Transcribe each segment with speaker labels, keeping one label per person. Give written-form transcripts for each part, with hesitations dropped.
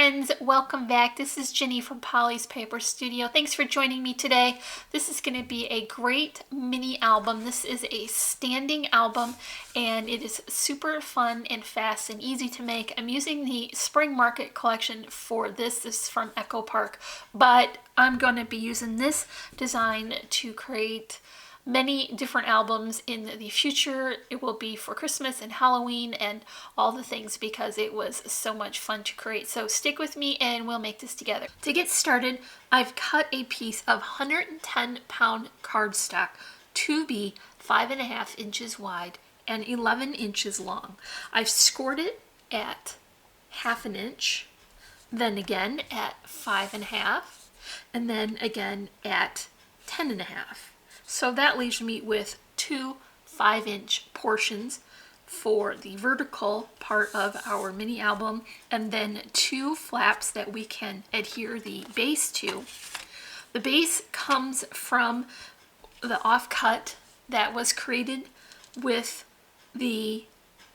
Speaker 1: friends, welcome back. This is Jenny from Polly's Paper Studio. Thanks for joining me today. This is going to be a great mini album. This is a standing album and it is super fun and fast and easy to make. I'm using the Spring Market collection for this. This is from Echo Park, but I'm going to be using this design to create many different albums in the future. It will be for Christmas and Halloween and all the things because it was so much fun to create. So stick with me and we'll make this together. To get started, I've cut a piece of 110-pound cardstock to be 5.5 inches wide and 11 inches long. I've scored it at 1/2 inch, then again at 5.5, and then again at 10.5. So that leaves me with two 5-inch portions for the vertical part of our mini album, and then two flaps that we can adhere the base to. The base comes from the offcut that was created with the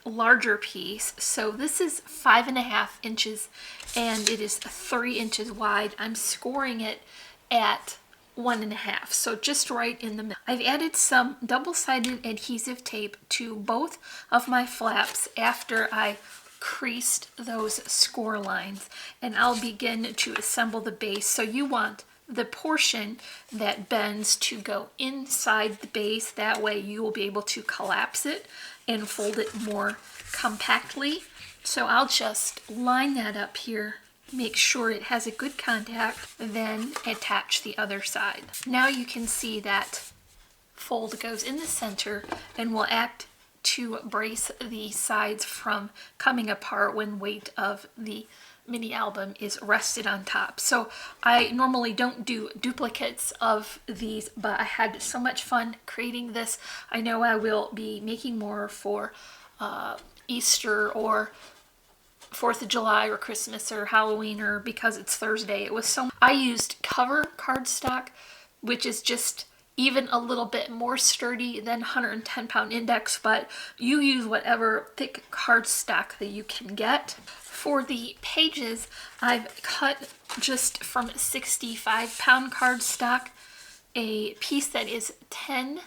Speaker 1: larger piece. So this is 5.5 inches and it is 3 inches wide. I'm scoring it at 1.5, so just right in the middle. I've added some double-sided adhesive tape to both of my flaps after I creased those score lines, and I'll begin to assemble the base. So you want the portion that bends to go inside the base. That way you will be able to collapse it and fold it more compactly. So I'll just line that up here, make sure it has a good contact, then attach the other side. Now you can see that fold goes in the center and will act to brace the sides from coming apart when weight of the mini album is rested on top. So I normally don't do duplicates of these, but I had so much fun creating this. I know I will be making more for Easter or 4th of July or Christmas or Halloween, or because it's Thursday. It was so, I used cover cardstock, which is just even a little bit more sturdy than 110-pound index, but you use whatever thick cardstock that you can get. For the pages, I've cut just from 65-pound cardstock a piece that is 10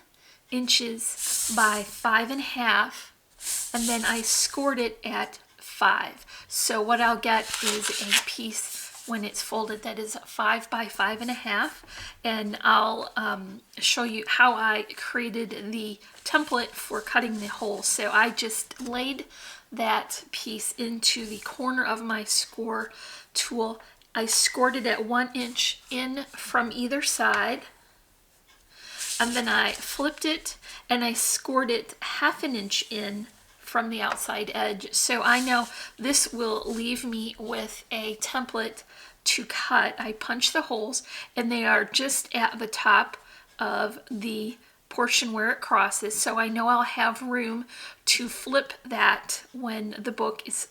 Speaker 1: inches by 5.5, and then I scored it at 5. So what I'll get is a piece when it's folded that is 5 by 5.5, and I'll show you how I created the template for cutting the holes. So I just laid that piece into the corner of my score tool. I scored it at 1 inch in from either side, and then I flipped it and I scored it 1/2 inch in from the outside edge. So I know this will leave me with a template to cut. I punch the holes and they are just at the top of the portion where it crosses, so I know I'll have room to flip that when the book is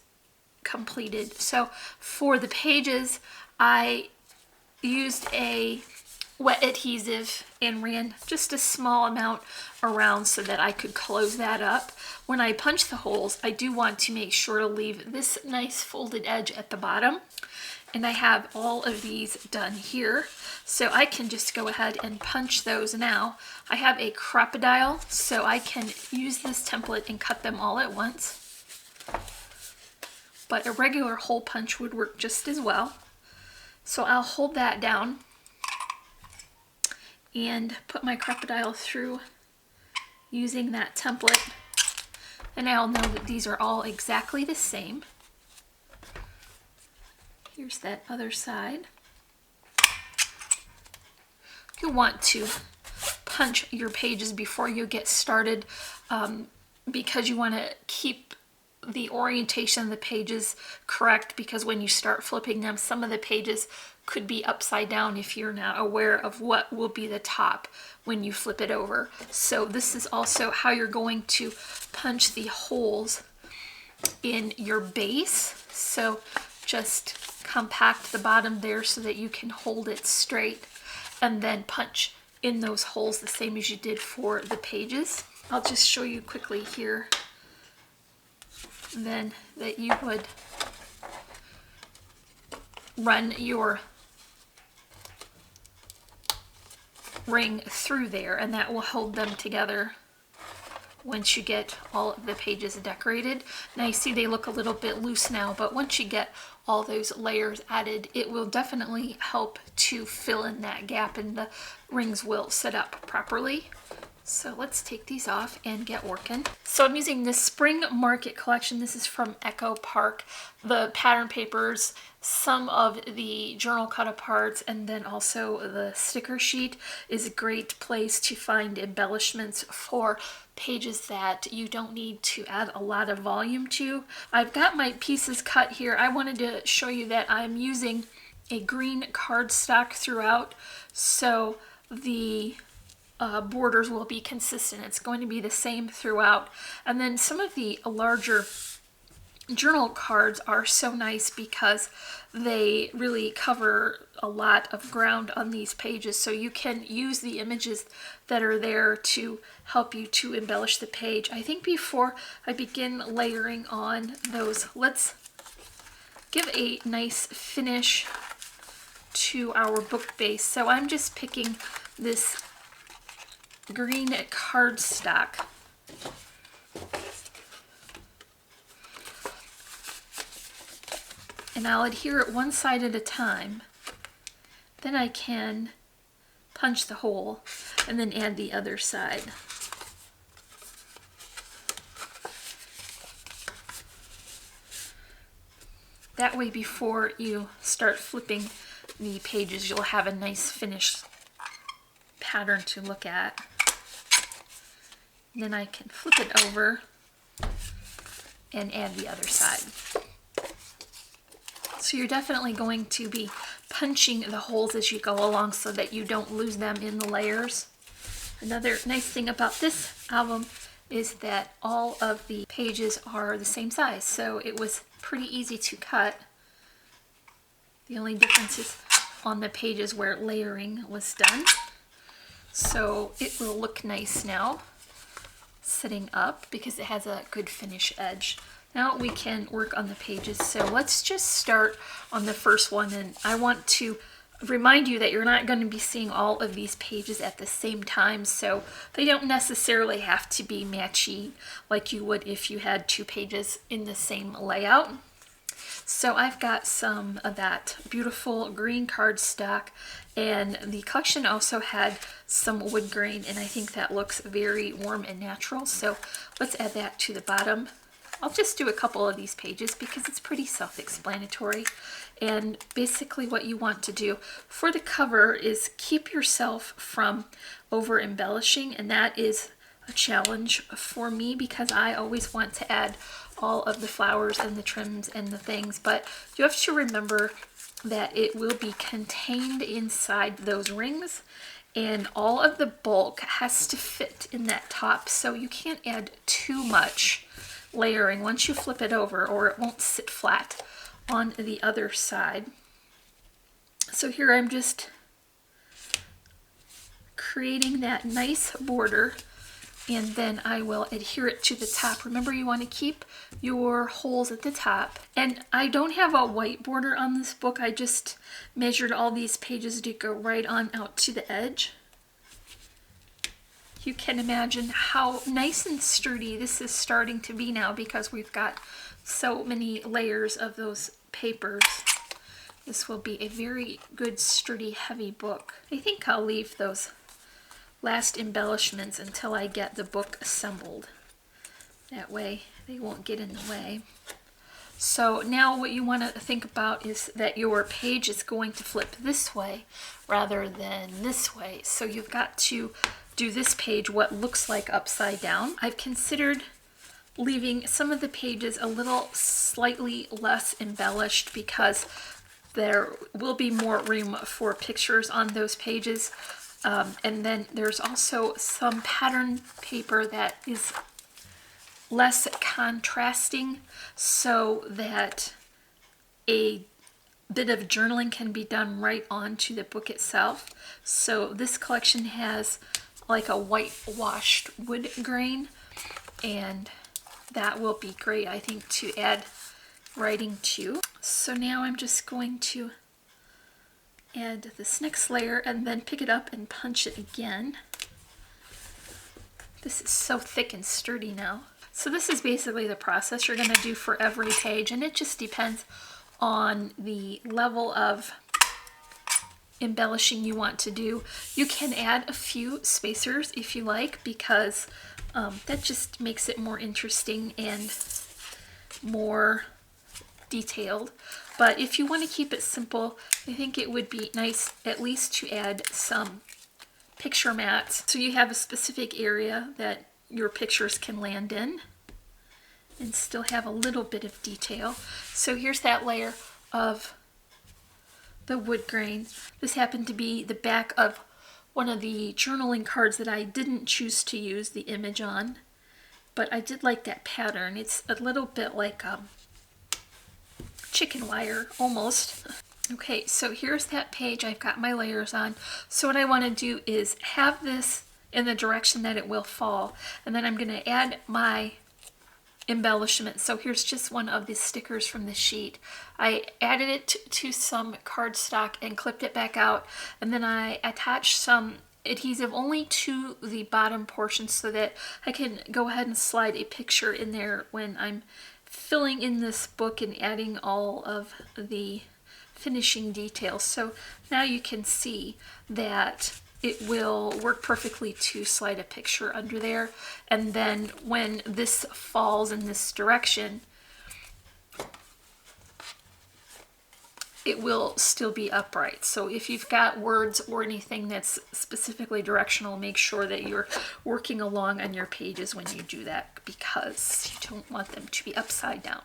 Speaker 1: completed. So for the pages, I used a wet adhesive and ran just a small amount around so that I could close that up. When I punch the holes, I do want to make sure to leave this nice folded edge at the bottom, and I have all of these done here, so I can just go ahead and punch those now. I have a crocodile, so I can use this template and cut them all at once, but a regular hole punch would work just as well. So I'll hold that down and put my crocodile through using that template, and I'll know that these are all exactly the same. Here's that other side. You'll want to punch your pages before you get started because you want to keep the orientation of the pages correct, because when you start flipping them, some of the pages could be upside down if you're not aware of what will be the top when you flip it over. So this is also how you're going to punch the holes in your base. So just compact the bottom there so that you can hold it straight, and then punch in those holes the same as you did for the pages. I'll just show you quickly here then that you would run your ring through there, and that will hold them together once you get all of the pages decorated. Now you see they look a little bit loose now, but once you get all those layers added, it will definitely help to fill in that gap and the rings will set up properly. So let's take these off and get working. So I'm using this Spring Market collection. This is from Echo Park. The pattern papers, some of the journal cut aparts, and then also the sticker sheet is a great place to find embellishments for pages that you don't need to add a lot of volume to. I've got my pieces cut here. I wanted to show you that I'm using a green cardstock throughout, so the borders will be consistent. It's going to be the same throughout. And then some of the larger journal cards are so nice because they really cover a lot of ground on these pages, so you can use the images that are there to help you to embellish the page. I think before I begin layering on those, let's give a nice finish to our book base. So I'm just picking this green cardstock. And I'll adhere it one side at a time. Then I can punch the hole and then add the other side. That way, before you start flipping the pages, you'll have a nice finished pattern to look at. Then I can flip it over and add the other side. So you're definitely going to be punching the holes as you go along so that you don't lose them in the layers. Another nice thing about this album is that all of the pages are the same size, so it was pretty easy to cut. The only difference is on the pages where layering was done. So it will look nice now sitting up because it has a good finish edge. Now we can work on the pages. So let's just start on the first one, and I want to remind you that you're not going to be seeing all of these pages at the same time, so they don't necessarily have to be matchy like you would if you had two pages in the same layout. So I've got some of that beautiful green cardstock, and the collection also had some wood grain, and I think that looks very warm and natural. So let's add that to the bottom. I'll just do a couple of these pages because it's pretty self-explanatory. And basically what you want to do for the cover is keep yourself from over embellishing, and that is a challenge for me because I always want to add all of the flowers and the trims and the things, but you have to remember that it will be contained inside those rings, and all of the bulk has to fit in that top, so you can't add too much layering once you flip it over, or it won't sit flat on the other side. So here I'm just creating that nice border, and then I will adhere it to the top. Remember, you want to keep your holes at the top. And I don't have a white border on this book. I just measured all these pages to go right on out to the edge. You can imagine how nice and sturdy this is starting to be now because we've got so many layers of those papers. This will be a very good, sturdy, heavy book. I think I'll leave those last embellishments until I get the book assembled. That way they won't get in the way. So now what you want to think about is that your page is going to flip this way rather than this way. So you've got to do this page what looks like upside down. I've considered leaving some of the pages a little slightly less embellished because there will be more room for pictures on those pages. And then there's also some pattern paper that is less contrasting so that a bit of journaling can be done right onto the book itself. So this collection has like a whitewashed wood grain, and that will be great, I think, to add writing to. So now I'm just going to add this next layer and then pick it up and punch it again. This is so thick and sturdy now. So this is basically the process you're going to do for every page, and it just depends on the level of embellishing you want to do. You can add a few spacers if you like, because that just makes it more interesting and more detailed. But if you want to keep it simple, I think it would be nice at least to add some picture mats so you have a specific area that your pictures can land in and still have a little bit of detail. So here's that layer of the wood grain. This happened to be the back of one of the journaling cards that I didn't choose to use the image on, but I did like that pattern. It's a little bit like chicken wire almost. Okay, so here's that page. I've got my layers on. So what I want to do is have this in the direction that it will fall, and then I'm going to add my embellishment. So here's just one of the stickers from the sheet. I added it to some cardstock and clipped it back out, and then I attached some adhesive only to the bottom portion so that I can go ahead and slide a picture in there when I'm filling in this book and adding all of the finishing details. So now you can see that it will work perfectly to slide a picture under there, and then when this falls in this direction, it will still be upright. So if you've got words or anything that's specifically directional, make sure that you're working along on your pages when you do that, because you don't want them to be upside down.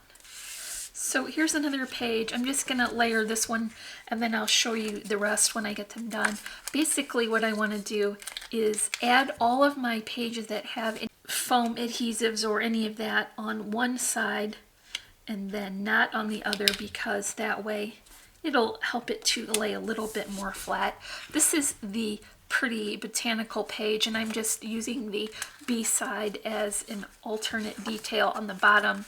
Speaker 1: So here's another page. I'm just gonna layer this one and then I'll show you the rest when I get them done. Basically what I want to do is add all of my pages that have foam adhesives or any of that on one side and then not on the other, because that way it'll help it to lay a little bit more flat. This is the pretty botanical page, and I'm just using the B side as an alternate detail on the bottom.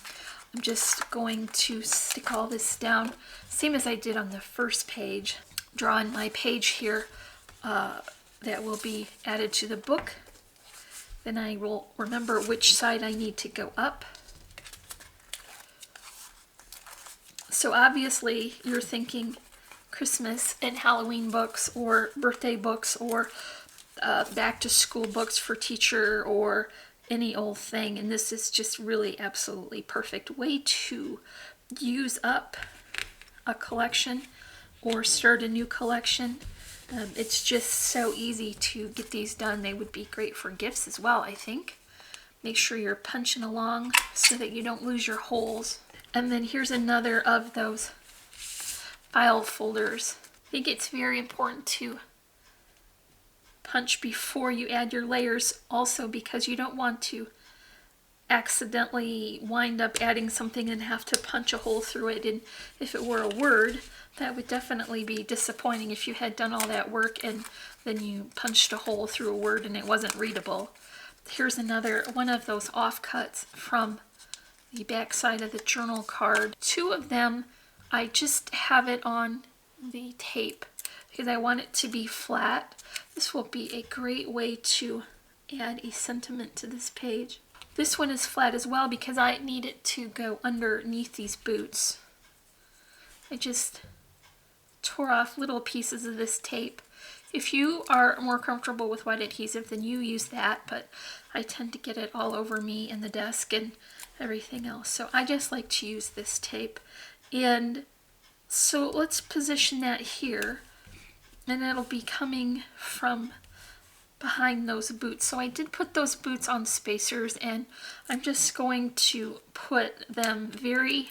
Speaker 1: I'm just going to stick all this down, same as I did on the first page. Draw in my page here that will be added to the book. Then I will remember which side I need to go up. So obviously you're thinking Christmas and Halloween books or birthday books or back to school books for teacher or any old thing, and this is just really absolutely perfect way to use up a collection or start a new collection. It's just so easy to get these done. They would be great for gifts as well, I think. Make sure you're punching along so that you don't lose your holes. And then here's another of those file folders. I think it's very important to punch before you add your layers also, because you don't want to accidentally wind up adding something and have to punch a hole through it. And if it were a word, that would definitely be disappointing if you had done all that work and then you punched a hole through a word and it wasn't readable. Here's another one of those offcuts from the back side of the journal card. Two of them, I just have it on the tape because I want it to be flat. This will be a great way to add a sentiment to this page. This one is flat as well because I need it to go underneath these boots. I just tore off little pieces of this tape. If you are more comfortable with wet adhesive, then you use that, but I tend to get it all over me and the desk and everything else. So I just like to use this tape. And so let's position that here, and it'll be coming from behind those boots. So I did put those boots on spacers, and I'm just going to put them very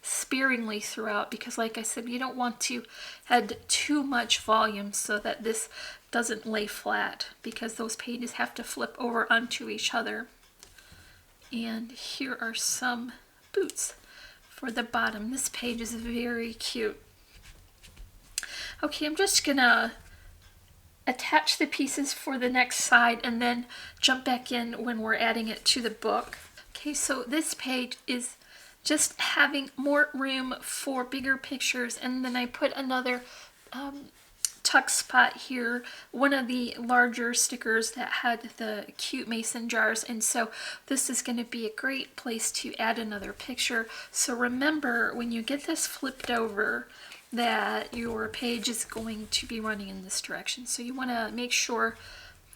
Speaker 1: sparingly throughout because, like I said, you don't want to add too much volume so that this doesn't lay flat, because those pages have to flip over onto each other. And here are some boots for the bottom. This page is very cute. Okay, I'm just gonna attach the pieces for the next side and then jump back in when we're adding it to the book. Okay, so this page is just having more room for bigger pictures, and then I put another tuck spot here, one of the larger stickers that had the cute mason jars, and so this is going to be a great place to add another picture. So remember, when you get this flipped over, that your page is going to be running in this direction. So you want to make sure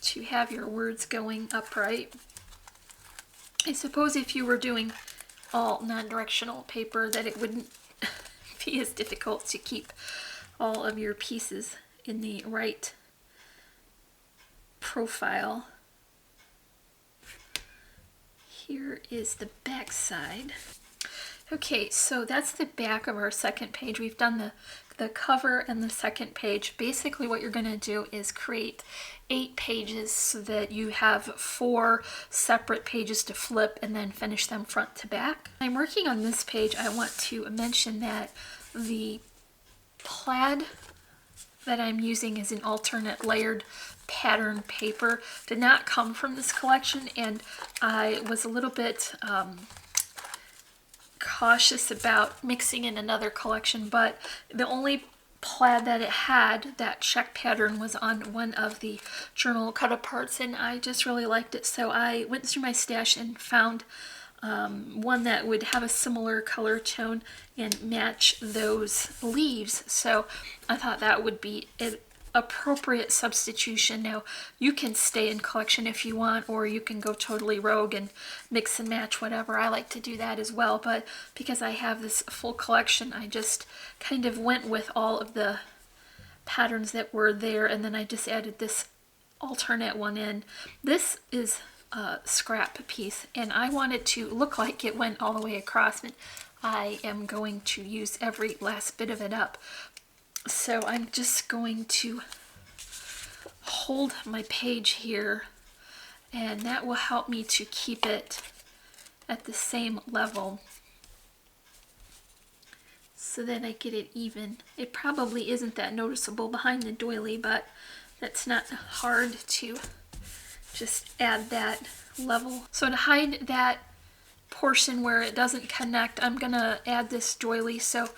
Speaker 1: to have your words going upright. I suppose if you were doing all non-directional paper that it wouldn't be as difficult to keep all of your pieces in the right profile. Here is the back side. Okay, so that's the back of our second page. We've done the cover and the second page. Basically what you're going to do is create 8 pages so that you have 4 separate pages to flip and then finish them front to back. I'm working on this page. I want to mention that the plaid that I'm using is an alternate layered pattern paper. Did not come from this collection, and I was a little bit cautious about mixing in another collection, but the only plaid that it had, that check pattern, was on one of the journal cut aparts, and I just really liked it. So I went through my stash and found one that would have a similar color tone and match those leaves. So I thought that would be an appropriate substitution. Now you can stay in collection if you want, or you can go totally rogue and mix and match whatever. I like to do that as well, but because I have this full collection, I just kind of went with all of the patterns that were there, and then I just added this alternate one in. This is a scrap piece, and I want it to look like it went all the way across, and I am going to use every last bit of it up. So I'm just going to hold my page here, and that will help me to keep it at the same level so that I get it even. It probably isn't that noticeable behind the doily, but that's not hard to just add that level. So to hide that portion where it doesn't connect, I'm gonna add this doily. So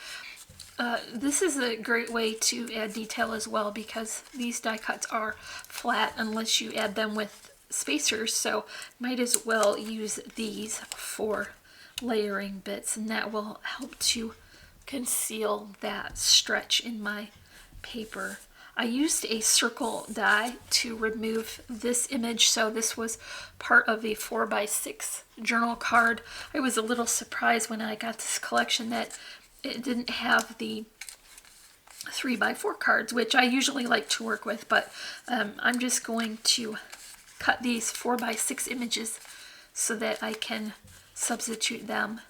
Speaker 1: this is a great way to add detail as well, because these die cuts are flat unless you add them with spacers, so might as well use these for layering bits, and that will help to conceal that stretch in my paper. I used a circle die to remove this image, so this was part of a 4x6 journal card. I was a little surprised when I got this collection that it didn't have the 3x4 cards, which I usually like to work with, but I'm just going to cut these 4x6 images so that I can substitute them.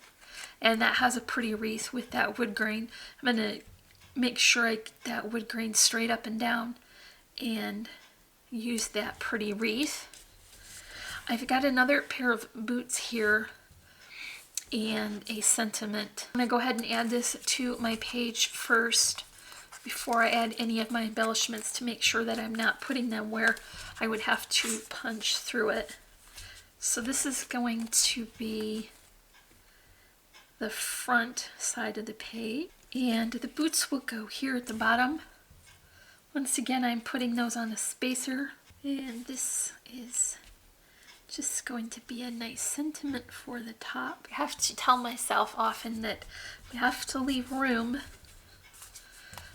Speaker 1: And that has a pretty wreath with that wood grain. I'm going to make sure I get that wood grain straight up and down and use that pretty wreath. I've got another pair of boots here and a sentiment. I'm going to go ahead and add this to my page first before I add any of my embellishments to make sure that I'm not putting them where I would have to punch through it. So this is going to be the front side of the page, and the boots will go here at the bottom. Once again, I'm putting those on a spacer, and this is just going to be a nice sentiment for the top. I have to tell myself often that we have to leave room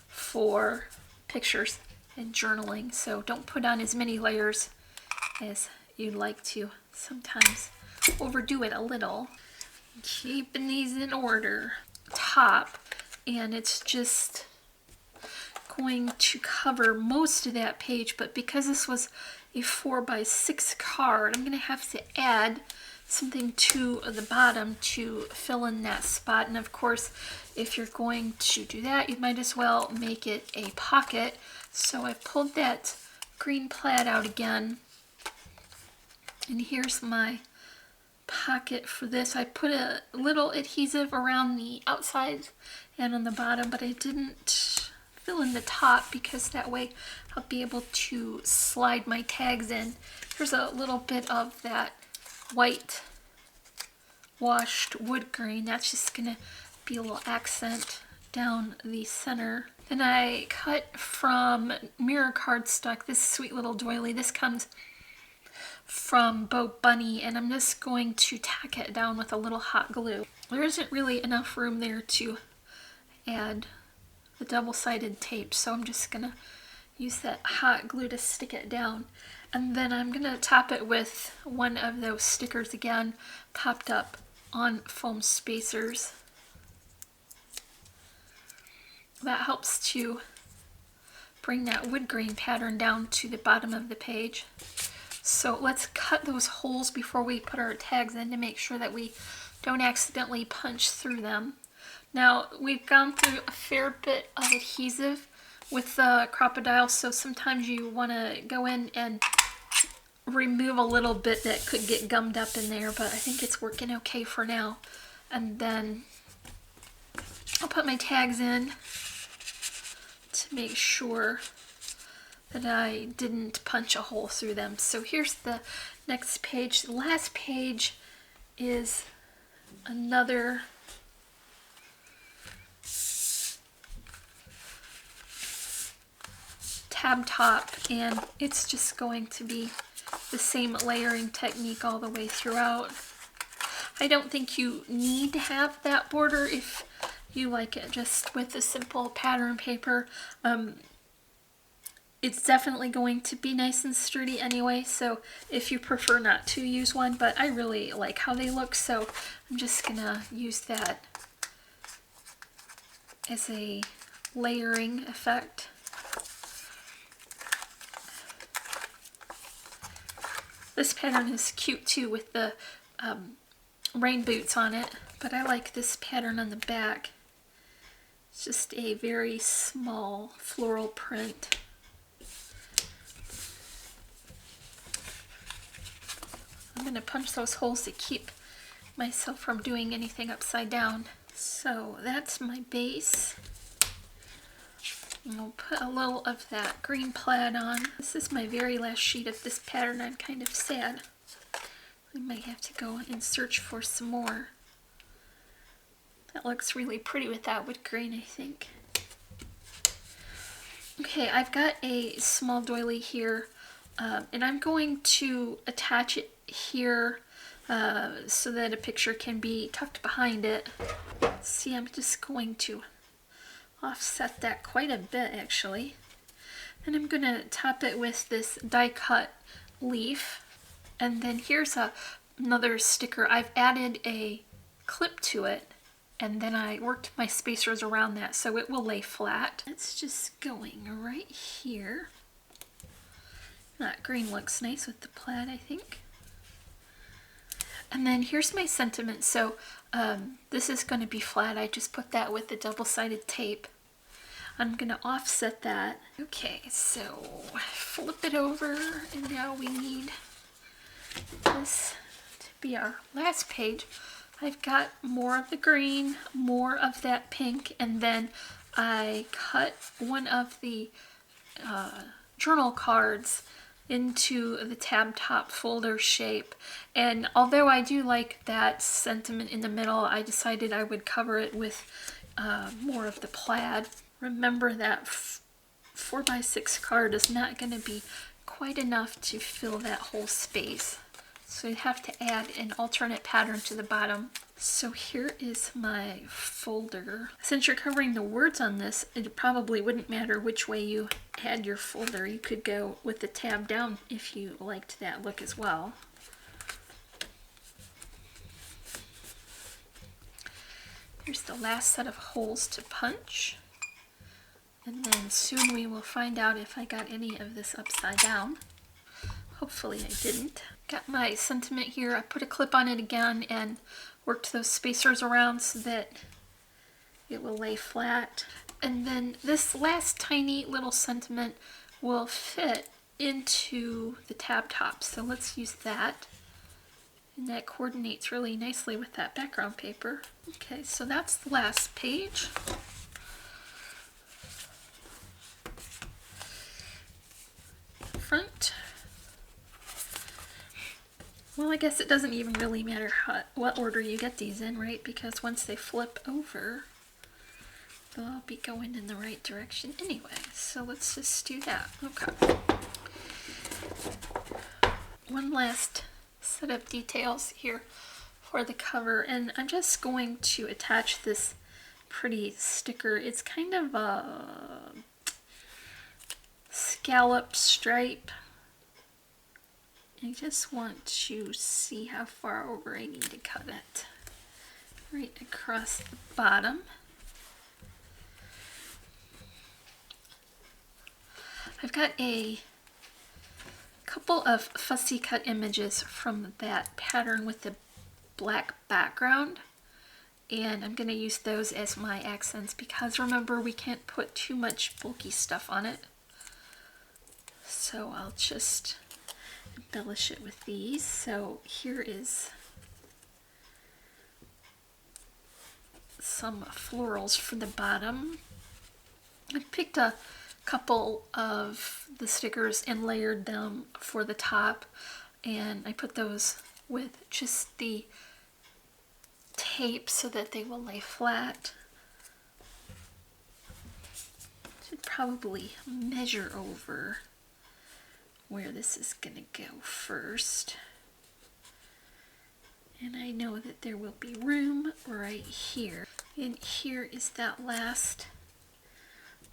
Speaker 1: for pictures and journaling, so don't put on as many layers as you'd like to. Sometimes overdo it a little. Keeping these in order. Top, and it's just going to cover most of that page, but because this was a 4x6 card, I'm going to have to add something to the bottom to fill in that spot. And of course, if you're going to do that, you might as well make it a pocket. So I pulled that green plaid out again, and here's my pocket for this. I put a little adhesive around the outside and on the bottom, but I didn't fill in the top because that way I'll be able to slide my tags in. Here's a little bit of that white washed wood grain. That's just gonna be a little accent down the center. Then I cut from mirror cardstock this sweet little doily. This comes from Bo Bunny, and I'm just going to tack it down with a little hot glue. There isn't really enough room there to add the double-sided tape, so I'm just gonna use that hot glue to stick it down. And then I'm gonna top it with one of those stickers again, topped up on foam spacers. That helps to bring that wood grain pattern down to the bottom of the page. So let's cut those holes before we put our tags in to make sure that we don't accidentally punch through them. Now, we've gone through a fair bit of adhesive with the crocodile, so sometimes you want to go in and remove a little bit that could get gummed up in there, but I think it's working okay for now. And then I'll put my tags in to make sure that I didn't punch a hole through them. So here's the next page. The last page is another tab top, and it's just going to be the same layering technique all the way throughout. I don't think you need to have that border if you like it just with a simple pattern paper. It's definitely going to be nice and sturdy anyway, so if you prefer not to use one, but I really like how they look, so I'm just gonna use that as a layering effect. This pattern is cute too with the rain boots on it, but I like this pattern on the back. It's just a very small floral print. I'm going to punch those holes to keep myself from doing anything upside down. So that's my base. And I'll put a little of that green plaid on. This is my very last sheet of this pattern. I'm kind of sad. I might have to go and search for some more. That looks really pretty with that wood grain, I think. Okay, I've got a small doily here, and I'm going to attach it here so that a picture can be tucked behind it. See, I'm just going to offset that quite a bit actually. Then I'm going to top it with this die cut leaf, and then here's another sticker. I've added a clip to it, and then I worked my spacers around that so it will lay flat. It's just going right here. That green looks nice with the plaid, I think. And then here's my sentiment. So this is going to be flat. I just put that with the double-sided tape. I'm going to offset that. Okay, so flip it over, and now we need this to be our last page. I've got more of the green, more of that pink, and then I cut one of the journal cards into the tab top folder shape. And although I do like that sentiment in the middle, I decided I would cover it with more of the plaid. Remember that 4x6 card is not going to be quite enough to fill that whole space. So you have to add an alternate pattern to the bottom. So here is my folder. Since you're covering the words on this, it probably wouldn't matter which way you add your folder. You could go with the tab down if you liked that look as well. Here's the last set of holes to punch. And then soon we will find out if I got any of this upside down. Hopefully I didn't. Got my sentiment here. I put a clip on it again and worked those spacers around so that it will lay flat. And then this last tiny little sentiment will fit into the tab top. So let's use that. And that coordinates really nicely with that background paper. Okay, so that's the last page. Front. Well, I guess it doesn't even really matter what order you get these in, right? Because once they flip over, they'll be going in the right direction anyway. So let's just do that. Okay. One last set of details here for the cover, and I'm just going to attach this pretty sticker. It's kind of a scallop stripe. I just want to see how far over I need to cut it. Right across the bottom. I've got a couple of fussy cut images from that pattern with the black background, and I'm going to use those as my accents because remember, we can't put too much bulky stuff on it. So I'll just embellish it with these. So here is some florals for the bottom. I picked a couple of the stickers and layered them for the top, and I put those with just the tape so that they will lay flat. Should probably measure over where this is going to go first. And I know that there will be room right here. And here is that last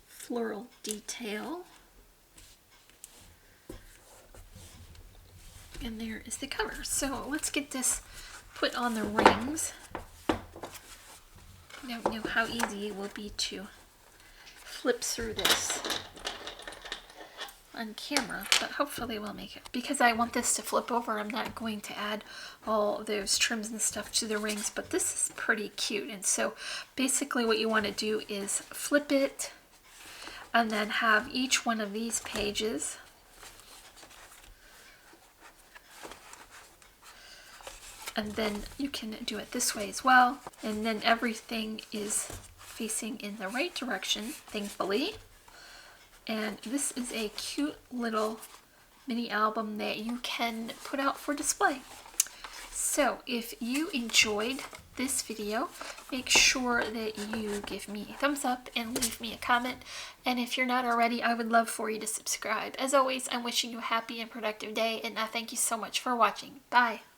Speaker 1: floral detail. And there is the cover. So let's get this put on the rings. I don't know how easy it will be to flip through this on camera, but hopefully we'll make it. Because I want this to flip over, I'm not going to add all those trims and stuff to the rings, but this is pretty cute. And so basically what you want to do is flip it and then have each one of these pages and then you can do it this way as well, and then everything is facing in the right direction, thankfully. And this is a cute little mini album that you can put out for display. So if you enjoyed this video, make sure that you give me a thumbs up and leave me a comment. And if you're not already, I would love for you to subscribe. As always, I'm wishing you a happy and productive day, and I thank you so much for watching. Bye.